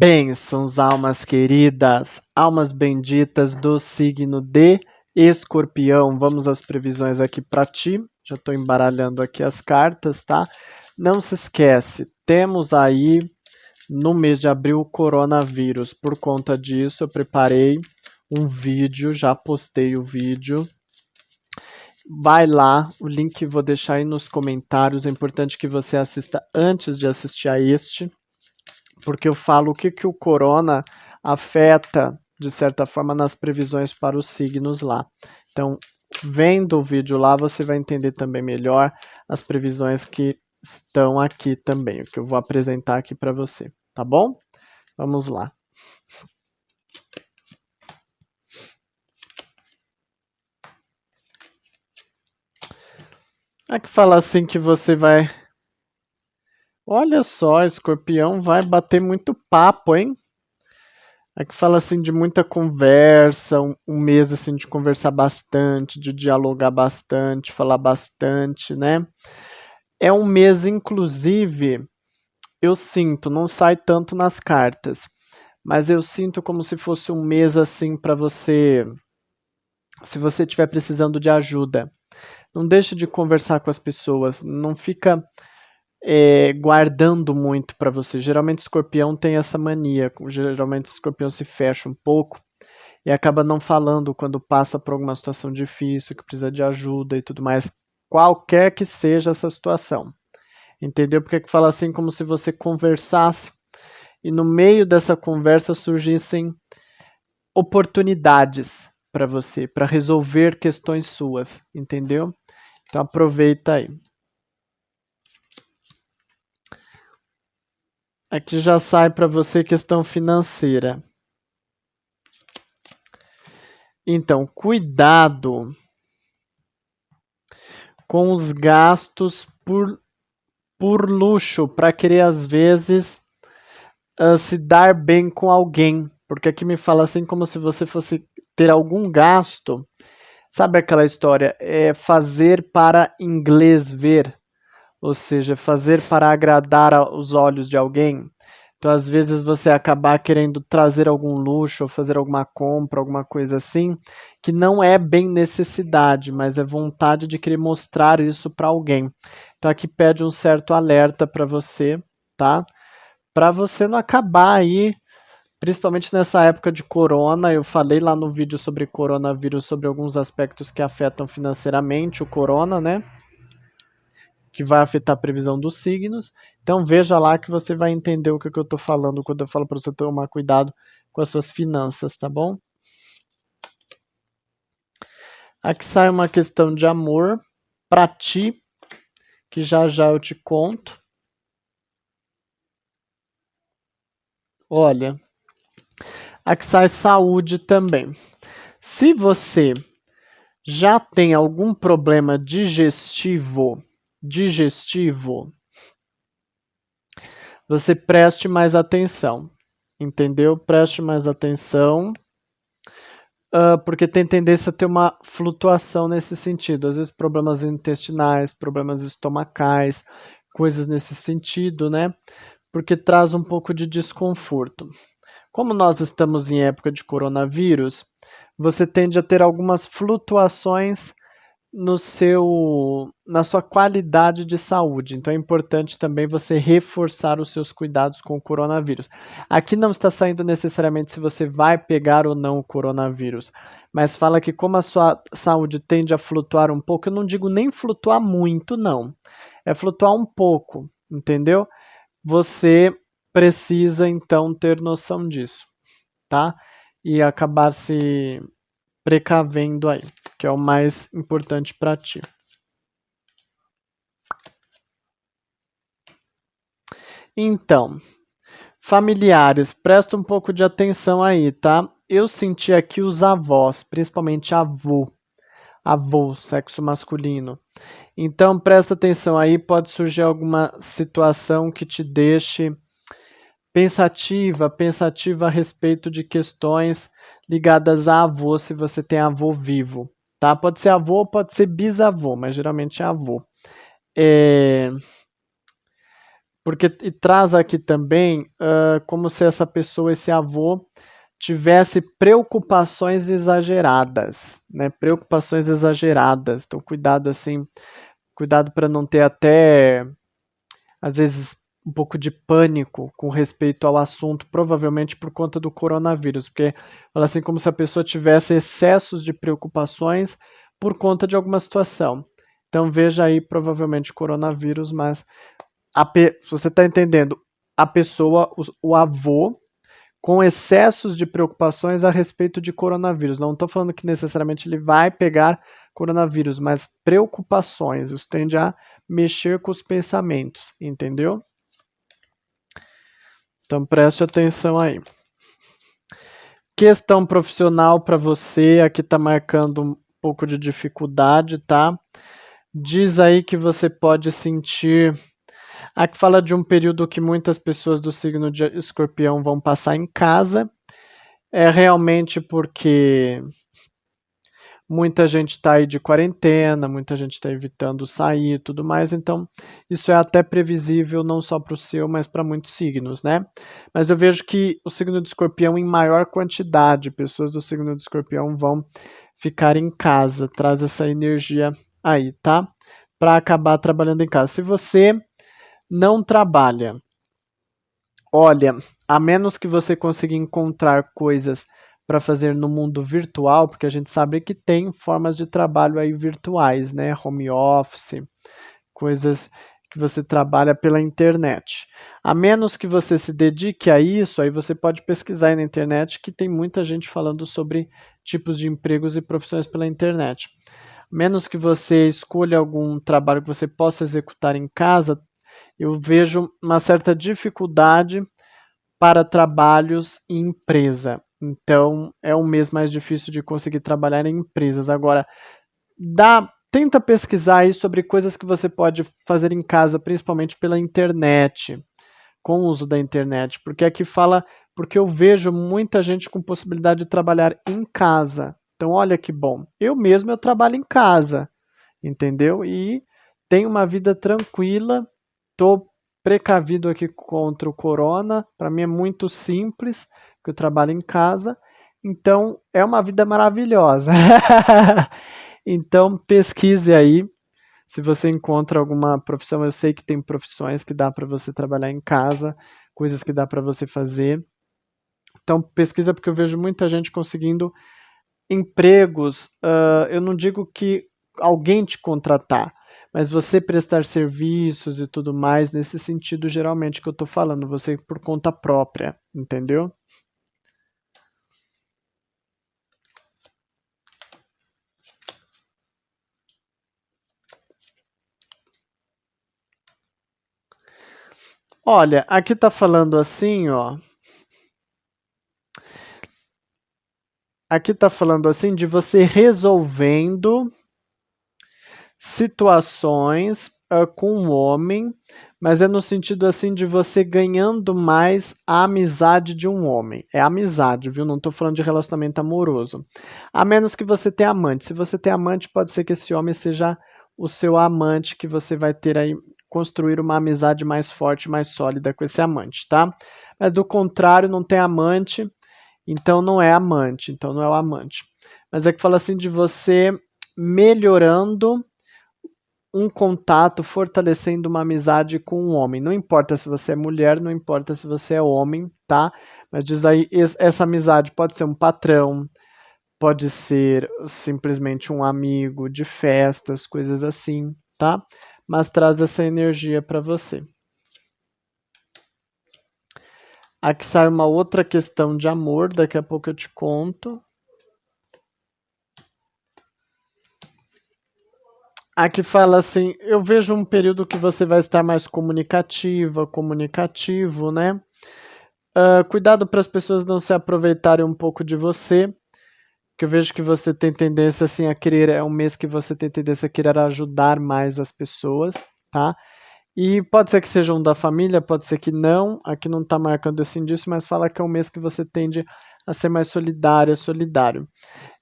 Bênçãos, almas queridas, almas benditas do signo de Escorpião. Vamos às previsões aqui para ti. Já estou embaralhando aqui as cartas, tá? Não se esquece, temos aí no mês de abril o coronavírus. Por conta disso, eu preparei um vídeo, já postei o vídeo. Vai lá, o link vou deixar aí nos comentários. É importante que você assista antes de assistir a este, porque eu falo o que o corona afeta, de certa forma, nas previsões para os signos lá. Então, vendo o vídeo lá, você vai entender também melhor as previsões que estão aqui também, o que eu vou apresentar aqui para você, tá bom? Vamos lá. Aqui fala assim que você vai... Olha só, Escorpião vai bater muito papo, hein? Aqui fala assim de muita conversa, um mês assim de conversar bastante, de dialogar bastante, falar bastante, né? É um mês, inclusive, eu sinto, não sai tanto nas cartas, mas eu sinto como se fosse um mês assim para você, se você estiver precisando de ajuda. Não deixe de conversar com as pessoas, não fica guardando muito para você. Geralmente Escorpião tem essa mania, geralmente Escorpião se fecha um pouco e acaba não falando quando passa por alguma situação difícil, que precisa de ajuda e tudo mais, qualquer que seja essa situação. Entendeu? Porque que fala assim como se você conversasse e no meio dessa conversa surgissem oportunidades para você, para resolver questões suas, entendeu? Então aproveita aí. Aqui já sai para você questão financeira. Então, cuidado com os gastos por luxo, para querer às vezes se dar bem com alguém. Porque aqui me fala assim como se você fosse ter algum gasto. Sabe aquela história? É fazer para inglês ver. Ou seja, fazer para agradar os olhos de alguém. Então, às vezes, você acabar querendo trazer algum luxo, ou fazer alguma compra, alguma coisa assim, que não é bem necessidade, mas é vontade de querer mostrar isso para alguém. Então, aqui pede um certo alerta para você, tá? Para você não acabar aí, principalmente nessa época de corona. Eu falei lá no vídeo sobre coronavírus, sobre alguns aspectos que afetam financeiramente o corona, né? Que vai afetar a previsão dos signos. Então veja lá que você vai entender o que eu estou falando quando eu falo para você tomar cuidado com as suas finanças, tá bom? Aqui sai uma questão de amor para ti, que já eu te conto. Olha, aqui sai saúde também. Se você já tem algum problema digestivo, você preste mais atenção, entendeu? Preste mais atenção, porque tem tendência a ter uma flutuação nesse sentido. Às vezes problemas intestinais, problemas estomacais, coisas nesse sentido, né? Porque traz um pouco de desconforto. Como nós estamos em época de coronavírus, você tende a ter algumas flutuações na sua qualidade de saúde. Então é importante também você reforçar os seus cuidados com o coronavírus. Aqui não está saindo necessariamente se você vai pegar ou não o coronavírus, mas fala que como a sua saúde tende a flutuar um pouco, eu não digo nem flutuar muito, não. É flutuar um pouco, entendeu? Você precisa então ter noção disso, tá? E acabar se precavendo aí, que é o mais importante para ti. Então, familiares, presta um pouco de atenção aí, tá? Eu senti aqui os avós, principalmente avô, sexo masculino. Então, presta atenção aí, pode surgir alguma situação que te deixe pensativa a respeito de questões ligadas a avô, se você tem avô vivo, tá? Pode ser avô, pode ser bisavô, mas geralmente é avô. Porque e traz aqui também como se essa pessoa, esse avô, tivesse preocupações exageradas, né? Preocupações exageradas. Então, cuidado assim, cuidado para não ter até, às vezes, um pouco de pânico com respeito ao assunto, provavelmente por conta do coronavírus, porque fala assim como se a pessoa tivesse excessos de preocupações por conta de alguma situação. Então veja aí provavelmente coronavírus, mas se você está entendendo, a pessoa, o avô, com excessos de preocupações a respeito de coronavírus. Não estou falando que necessariamente ele vai pegar coronavírus, mas preocupações. Isso tende a mexer com os pensamentos, entendeu? Então preste atenção aí. Questão profissional para você, aqui está marcando um pouco de dificuldade, tá? Diz aí que você pode sentir. Aqui fala de um período que muitas pessoas do signo de Escorpião vão passar em casa. É realmente porque muita gente está aí de quarentena, muita gente está evitando sair e tudo mais, então isso é até previsível não só para o seu, mas para muitos signos, né? Mas eu vejo que o signo de Escorpião, em maior quantidade, pessoas do signo de Escorpião vão ficar em casa, traz essa energia aí, tá? Para acabar trabalhando em casa. Se você não trabalha, olha, a menos que você consiga encontrar coisas para fazer no mundo virtual, porque a gente sabe que tem formas de trabalho aí virtuais, né? Home office, coisas que você trabalha pela internet. A menos que você se dedique a isso, aí você pode pesquisar aí na internet que tem muita gente falando sobre tipos de empregos e profissões pela internet. A menos que você escolha algum trabalho que você possa executar em casa, eu vejo uma certa dificuldade para trabalhos em empresa. Então, é um mês mais difícil de conseguir trabalhar em empresas. Agora, tenta pesquisar aí sobre coisas que você pode fazer em casa, principalmente pela internet, com o uso da internet, porque aqui fala, porque eu vejo muita gente com possibilidade de trabalhar em casa. Então, olha que bom. Eu mesmo eu trabalho em casa, entendeu? E tenho uma vida tranquila, estou precavido aqui contra o corona. Para mim é muito simples, porque eu trabalho em casa. Então é uma vida maravilhosa. Então pesquise aí se você encontra alguma profissão. Eu sei que tem profissões que dá para você trabalhar em casa, coisas que dá para você fazer. Então pesquisa, porque eu vejo muita gente conseguindo empregos. Eu não digo que alguém te contratar, mas você prestar serviços e tudo mais, nesse sentido, geralmente, que eu estou falando, você por conta própria, entendeu? Olha, aqui tá falando assim, ó. Aqui tá falando assim de você resolvendo situações com um homem, mas é no sentido assim de você ganhando mais a amizade de um homem. É amizade, viu? Não estou falando de relacionamento amoroso. A menos que você tenha amante. Se você tem amante, pode ser que esse homem seja o seu amante, que você vai ter aí, construir uma amizade mais forte, mais sólida com esse amante, tá? Mas do contrário, não tem amante, então não é amante, então não é o amante. Mas é que fala assim de você melhorando um contato, fortalecendo uma amizade com um homem. Não importa se você é mulher, não importa se você é homem, tá? Mas diz aí, essa amizade pode ser um patrão, pode ser simplesmente um amigo de festas, coisas assim, tá? Mas traz essa energia para você. Aqui sai uma outra questão de amor, daqui a pouco eu te conto. Aqui fala assim, eu vejo um período que você vai estar mais comunicativa, comunicativo, né? Cuidado para as pessoas não se aproveitarem um pouco de você, que eu vejo que você tem tendência assim a querer, é um mês que você tem tendência a querer ajudar mais as pessoas, tá? E pode ser que seja um da família, pode ser que não, aqui não está marcando esse indício, mas fala que é um mês que você tende a ser mais solidária, solidário.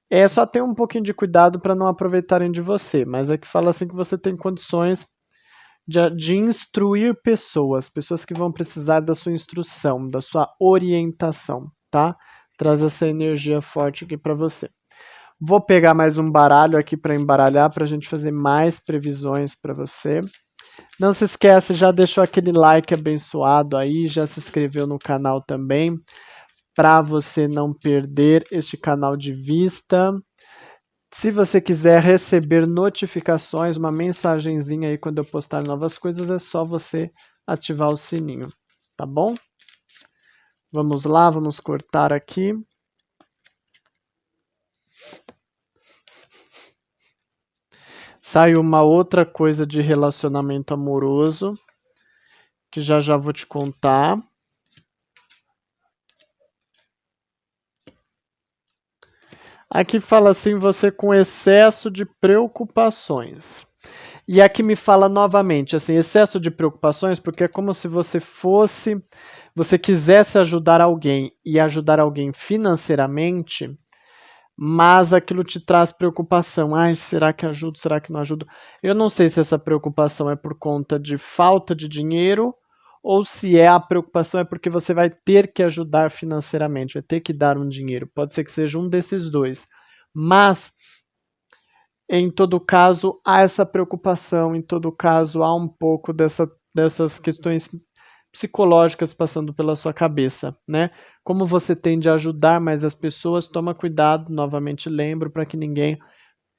É só ter um pouquinho de cuidado para não aproveitarem de você, mas é que fala assim que você tem condições de instruir pessoas que vão precisar da sua instrução, da sua orientação, tá? Traz essa energia forte aqui para você. Vou pegar mais um baralho aqui para embaralhar, para a gente fazer mais previsões para você. Não se esquece, já deixou aquele like abençoado aí, já se inscreveu no canal também, para você não perder este canal de vista. Se você quiser receber notificações, uma mensagenzinha aí quando eu postar novas coisas, é só você ativar o sininho, tá bom? Vamos lá, vamos cortar aqui. Sai uma outra coisa de relacionamento amoroso, que já já vou te contar. Aqui fala assim, você com excesso de preocupações. E aqui me fala novamente, assim, excesso de preocupações, porque é como se você quisesse ajudar alguém e ajudar alguém financeiramente, mas aquilo te traz preocupação. Ai, será que ajudo? Será que não ajudo? Eu não sei se essa preocupação é por conta de falta de dinheiro ou se a preocupação é porque você vai ter que ajudar financeiramente, vai ter que dar um dinheiro. Pode ser que seja um desses dois. Mas, em todo caso, há essa preocupação, em todo caso, há um pouco dessas questões psicológicas passando pela sua cabeça, né? Como você tende a ajudar mais as pessoas, toma cuidado, novamente lembro, para que ninguém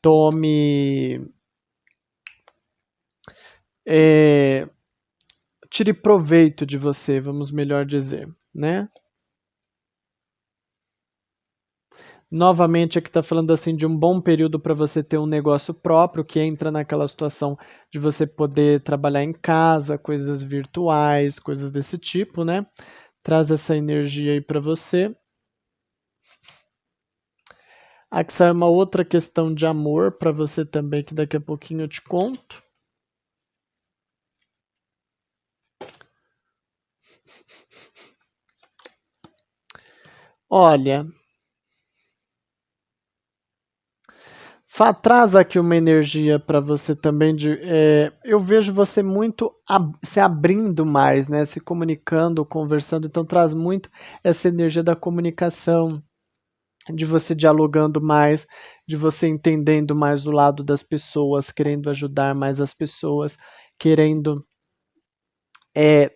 tome. Tire proveito de você, vamos melhor dizer, né? Novamente, aqui está falando assim de um bom período para você ter um negócio próprio, que entra naquela situação de você poder trabalhar em casa, coisas virtuais, coisas desse tipo, né? Traz essa energia aí para você. Aqui sai uma outra questão de amor para você também, que daqui a pouquinho eu te conto. Olha, traz aqui uma energia para você também eu vejo você muito se abrindo mais, né? Se comunicando, conversando, então traz muito essa energia da comunicação, de você dialogando mais, de você entendendo mais o lado das pessoas, querendo ajudar mais as pessoas, querendo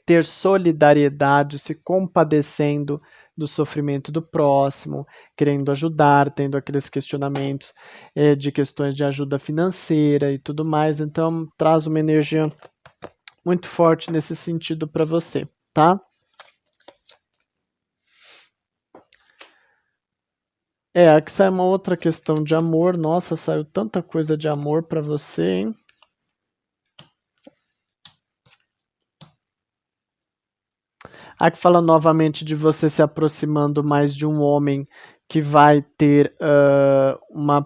ter solidariedade, se compadecendo do sofrimento do próximo, querendo ajudar, tendo aqueles questionamentos de questões de ajuda financeira e tudo mais. Então, traz uma energia muito forte nesse sentido para você, tá? Aqui sai uma outra questão de amor. Nossa, saiu tanta coisa de amor para você, hein? Aqui fala novamente de você se aproximando mais de um homem que vai ter uma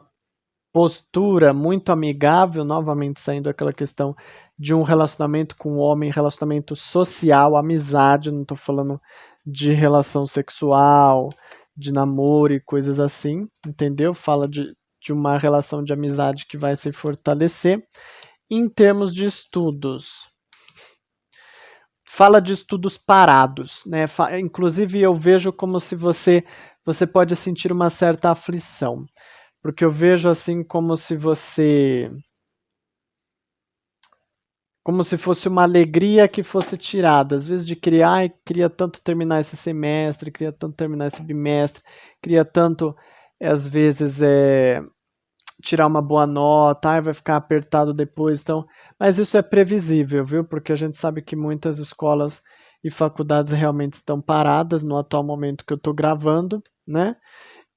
postura muito amigável, novamente saindo aquela questão de um relacionamento com um homem, relacionamento social, amizade, não estou falando de relação sexual, de namoro e coisas assim, entendeu? Fala de uma relação de amizade que vai se fortalecer. Em termos de estudos, fala de estudos parados, né? Inclusive eu vejo como se você pode sentir uma certa aflição, porque eu vejo assim como se fosse uma alegria que fosse tirada, às vezes de criar, ai, queria tanto terminar esse semestre, queria tanto terminar esse bimestre, queria tanto às vezes tirar uma boa nota, ai, vai ficar apertado depois, então, mas isso é previsível, viu? Porque a gente sabe que muitas escolas e faculdades realmente estão paradas no atual momento que eu estou gravando, né?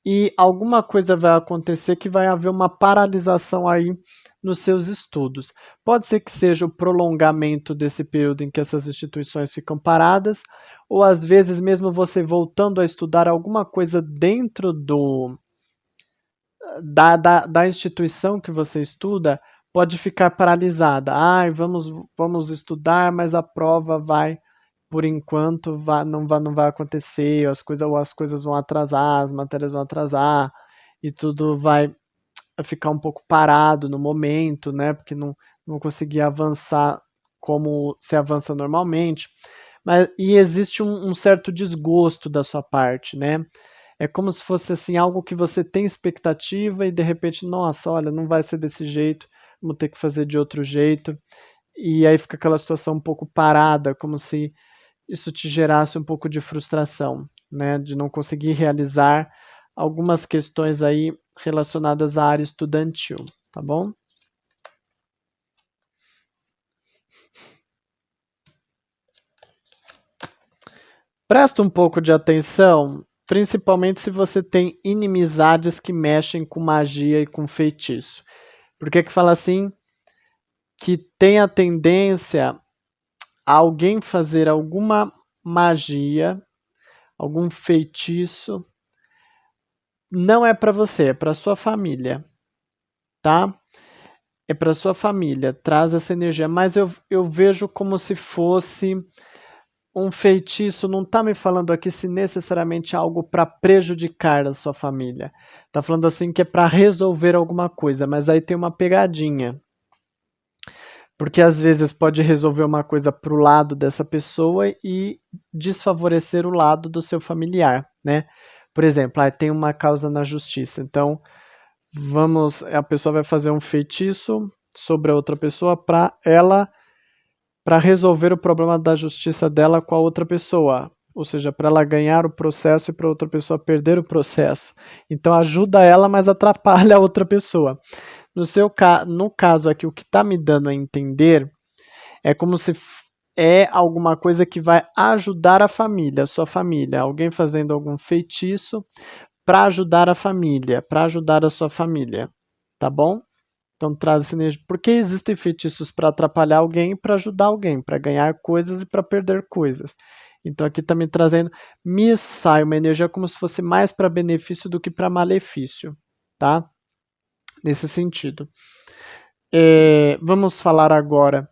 E alguma coisa vai acontecer que vai haver uma paralisação aí nos seus estudos. Pode ser que seja o prolongamento desse período em que essas instituições ficam paradas, ou às vezes mesmo você voltando a estudar alguma coisa dentro da instituição que você estuda pode ficar paralisada. Ai, vamos estudar, mas a prova vai, por enquanto, não vai acontecer, as coisas vão atrasar, as matérias vão atrasar, e tudo vai ficar um pouco parado no momento, né? Porque não conseguir avançar como se avança normalmente, e existe um certo desgosto da sua parte, né? É como se fosse assim algo que você tem expectativa e de repente, nossa, olha, não vai ser desse jeito, vou ter que fazer de outro jeito. E aí fica aquela situação um pouco parada, como se isso te gerasse um pouco de frustração, né, de não conseguir realizar algumas questões aí relacionadas à área estudantil, tá bom? Presta um pouco de atenção, principalmente se você tem inimizades que mexem com magia e com feitiço. Por que fala assim? Que tem a tendência a alguém fazer alguma magia, algum feitiço, não é para você, é para sua família, tá? É para sua família, traz essa energia, mas eu vejo como se fosse um feitiço, não tá me falando aqui se necessariamente é algo para prejudicar a sua família. Tá falando assim que é para resolver alguma coisa, mas aí tem uma pegadinha. Porque às vezes pode resolver uma coisa para o lado dessa pessoa e desfavorecer o lado do seu familiar, né? Por exemplo, tem uma causa na justiça, então a pessoa vai fazer um feitiço sobre a outra pessoa para resolver o problema da justiça dela com a outra pessoa, ou seja, para ela ganhar o processo e para outra pessoa perder o processo. Então ajuda ela, mas atrapalha a outra pessoa. No caso aqui, o que está me dando a entender é como se é alguma coisa que vai ajudar a família, a sua família, alguém fazendo algum feitiço para ajudar a família, para ajudar a sua família, tá bom? Então traz essa energia. Porque existem feitiços para atrapalhar alguém e para ajudar alguém, para ganhar coisas e para perder coisas. Então aqui está me trazendo, me sai uma energia como se fosse mais para benefício do que para malefício, tá? Nesse sentido. Vamos falar agora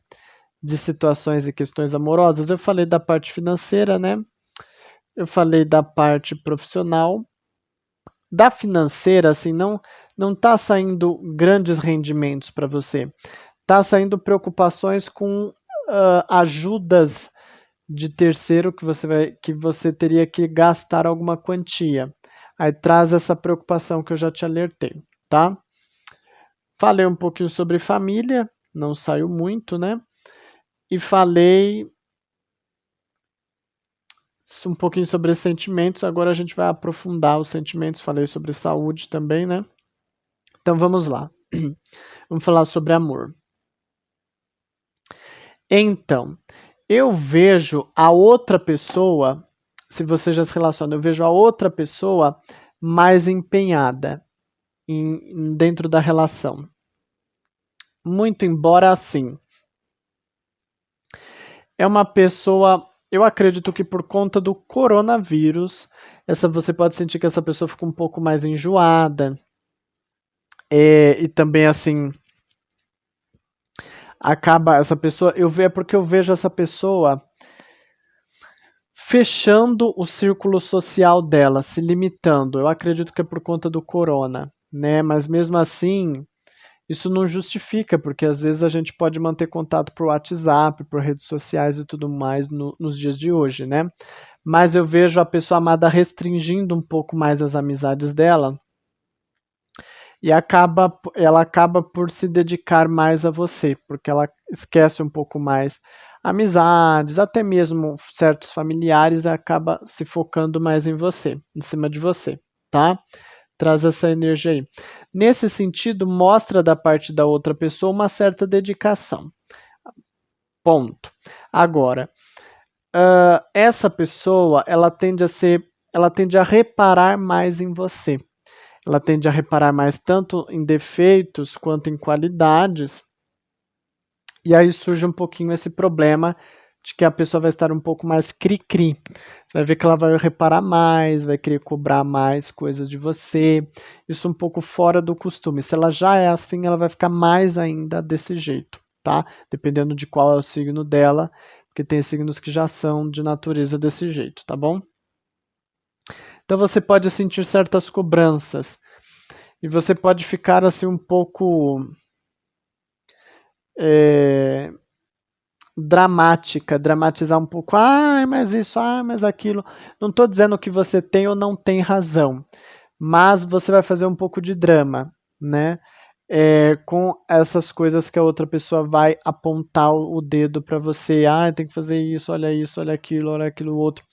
de situações e questões amorosas. Eu falei da parte financeira, né? Eu falei da parte profissional. Da financeira, assim, não tá saindo grandes rendimentos para você. Tá saindo preocupações com ajudas de terceiro que você teria que gastar alguma quantia. Aí traz essa preocupação que eu já te alertei, tá? Falei um pouquinho sobre família, não saiu muito, né? E falei um pouquinho sobre sentimentos, agora a gente vai aprofundar os sentimentos. Falei sobre saúde também, né? Então vamos lá. Vamos falar sobre amor. Então, eu vejo a outra pessoa, se você já se relaciona, eu vejo a outra pessoa mais empenhada dentro da relação. Muito embora assim. É uma pessoa, eu acredito que por conta do coronavírus, você pode sentir que essa pessoa fica um pouco mais enjoada. E também assim, acaba essa pessoa, é porque eu vejo essa pessoa fechando o círculo social dela, se limitando. Eu acredito que é por conta do corona, né? Mas mesmo assim, isso não justifica, porque às vezes a gente pode manter contato por WhatsApp, por redes sociais e tudo mais nos dias de hoje, né? Mas eu vejo a pessoa amada restringindo um pouco mais as amizades dela e ela acaba por se dedicar mais a você, porque ela esquece um pouco mais amizades, até mesmo certos familiares, e acaba se focando mais em você, em cima de você, tá? Traz essa energia aí. Nesse sentido, mostra da parte da outra pessoa uma certa dedicação. Ponto. Agora, essa pessoa, ela tende a reparar mais em você. Ela tende a reparar mais tanto em defeitos quanto em qualidades. E aí surge um pouquinho esse problema de que a pessoa vai estar um pouco mais cri-cri. Vai ver que ela vai reparar mais, vai querer cobrar mais coisas de você. Isso um pouco fora do costume. Se ela já é assim, ela vai ficar mais ainda desse jeito, tá? Dependendo de qual é o signo dela, porque tem signos que já são de natureza desse jeito, tá bom? Então você pode sentir certas cobranças e você pode ficar assim um pouco dramática, dramatizar um pouco, mas isso, mas aquilo. Não estou dizendo que você tem ou não tem razão, mas você vai fazer um pouco de drama, né? Com essas coisas que a outra pessoa vai apontar o dedo para você, tem que fazer isso, olha aquilo outro.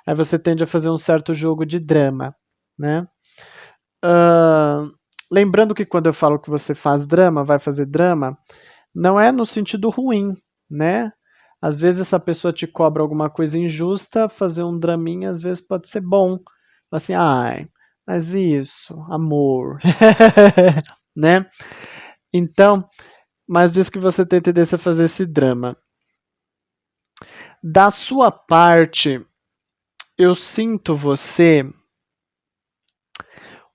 Aí você tende a fazer um certo jogo de drama, né? Lembrando que quando eu falo que você faz drama, vai fazer drama, não é no sentido ruim, né? Às vezes essa pessoa te cobra alguma coisa injusta, fazer um draminha às vezes pode ser bom. Assim, mas isso, amor, né? Então, mas diz que você tem tendência a fazer esse drama. Da sua parte, eu sinto você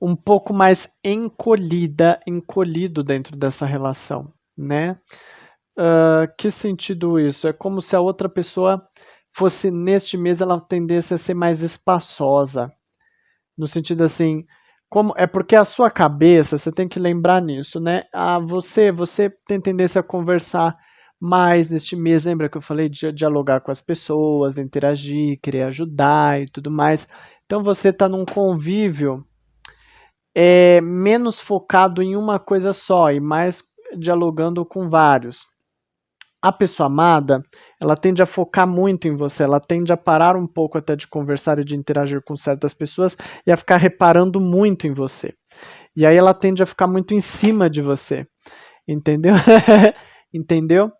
um pouco mais encolhido dentro dessa relação, né? Que sentido isso? É como se a outra pessoa fosse, neste mês, ela tendesse a ser mais espaçosa. No sentido assim, como é porque a sua cabeça, você tem que lembrar nisso, né? Você tem tendência a conversar mais neste mês, lembra que eu falei de dialogar com as pessoas, de interagir, querer ajudar e tudo mais. Então você está num convívio menos focado em uma coisa só e mais dialogando com vários. A pessoa amada, ela tende a focar muito em você, ela tende a parar um pouco até de conversar e de interagir com certas pessoas e a ficar reparando muito em você. E aí ela tende a ficar muito em cima de você, entendeu? Entendeu?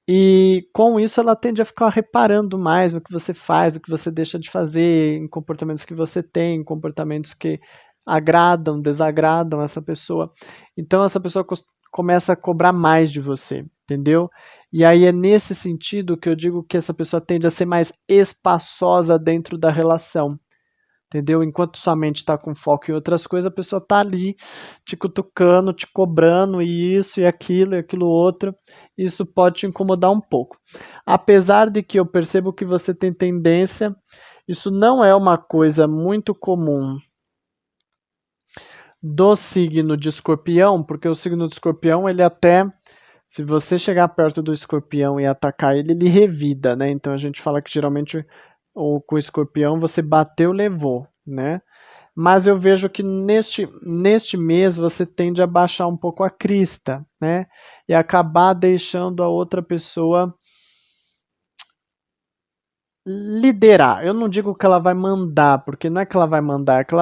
E com isso ela tende a ficar reparando mais no que você faz, no que você deixa de fazer, em comportamentos que você tem, em comportamentos que agradam, desagradam essa pessoa. Então essa pessoa começa a cobrar mais de você, entendeu? E aí é nesse sentido que eu digo que essa pessoa tende a ser mais espaçosa dentro da relação, entendeu? Enquanto sua mente está com foco em outras coisas, a pessoa está ali te cutucando, te cobrando e isso e aquilo outro. Isso pode te incomodar um pouco. Apesar de que eu percebo que você tem tendência, isso não é uma coisa muito comum do signo de Escorpião, porque o signo de Escorpião, ele até, se você chegar perto do Escorpião e atacar ele, ele revida, né? Então a gente fala que geralmente com o Escorpião você bateu, levou, né? Mas eu vejo que neste mês você tende a baixar um pouco a crista, né? E acabar deixando a outra pessoa liderar. Eu não digo que ela vai mandar, porque não é que ela vai mandar, é que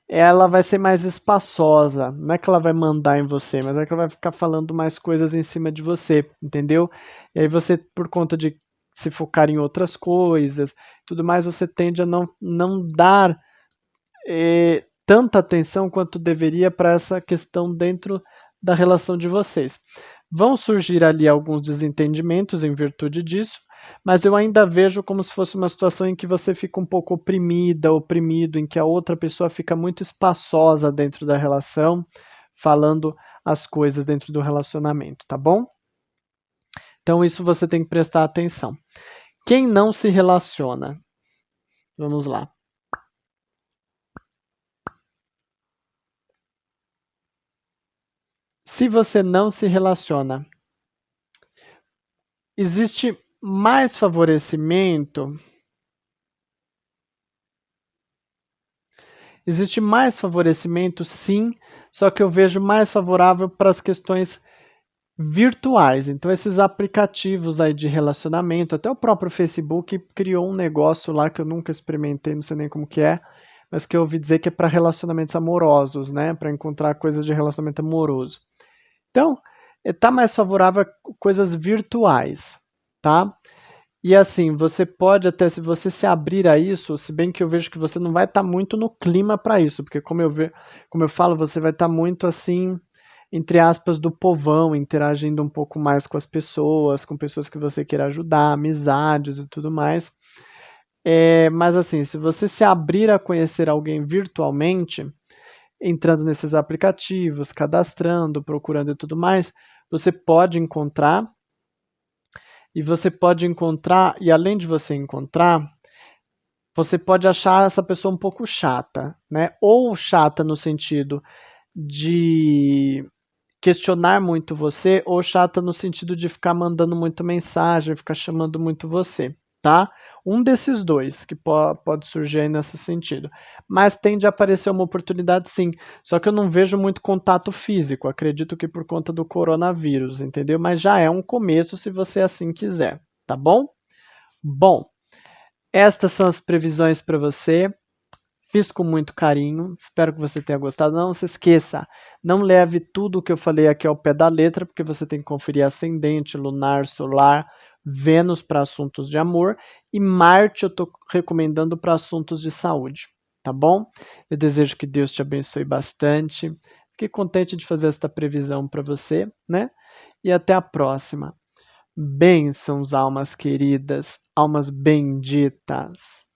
ela vai ser mais espaçosa. Não é que ela vai mandar em você, mas é que ela vai ficar falando mais coisas em cima de você, entendeu? E aí você, por conta de se focar em outras coisas, tudo mais, você tende a não dar tanta atenção quanto deveria para essa questão dentro da relação de vocês. Vão surgir ali alguns desentendimentos em virtude disso, mas eu ainda vejo como se fosse uma situação em que você fica um pouco oprimida, oprimido, em que a outra pessoa fica muito espaçosa dentro da relação, falando as coisas dentro do relacionamento, tá bom? Então isso você tem que prestar atenção. Quem não se relaciona? Vamos lá. Se você não se relaciona, existe mais favorecimento? Existe mais favorecimento, sim, só que eu vejo mais favorável para as questões virtuais. Então, esses aplicativos aí de relacionamento, até o próprio Facebook criou um negócio lá que eu nunca experimentei, não sei nem como que é, mas que eu ouvi dizer que é para relacionamentos amorosos, né? Para encontrar coisas de relacionamento amoroso. Então, está mais favorável a coisas virtuais, tá? E assim, você pode até, se você se abrir a isso, se bem que eu vejo que você não vai estar muito no clima para isso, porque como eu falo, você vai estar muito assim, entre aspas, do povão, interagindo um pouco mais com pessoas que você queira ajudar, amizades e tudo mais. Mas assim, se você se abrir a conhecer alguém virtualmente, entrando nesses aplicativos, cadastrando, procurando e tudo mais, você pode encontrar, e além de você encontrar, você pode achar essa pessoa um pouco chata, né? Ou chata no sentido de questionar muito você, ou chata no sentido de ficar mandando muito mensagem, ficar chamando muito você, tá? Um desses dois que pode surgir aí nesse sentido. Mas tende a aparecer uma oportunidade sim, só que eu não vejo muito contato físico, acredito que por conta do coronavírus, entendeu? Mas já é um começo se você assim quiser, tá bom? Bom, estas são as previsões para você. Fiz com muito carinho, espero que você tenha gostado. Não se esqueça, não leve tudo o que eu falei aqui ao pé da letra, porque você tem que conferir ascendente, lunar, solar, Vênus para assuntos de amor e Marte eu estou recomendando para assuntos de saúde, tá bom? Eu desejo que Deus te abençoe bastante. Fiquei contente de fazer esta previsão para você, né? E até a próxima. Bênçãos, almas queridas, almas benditas.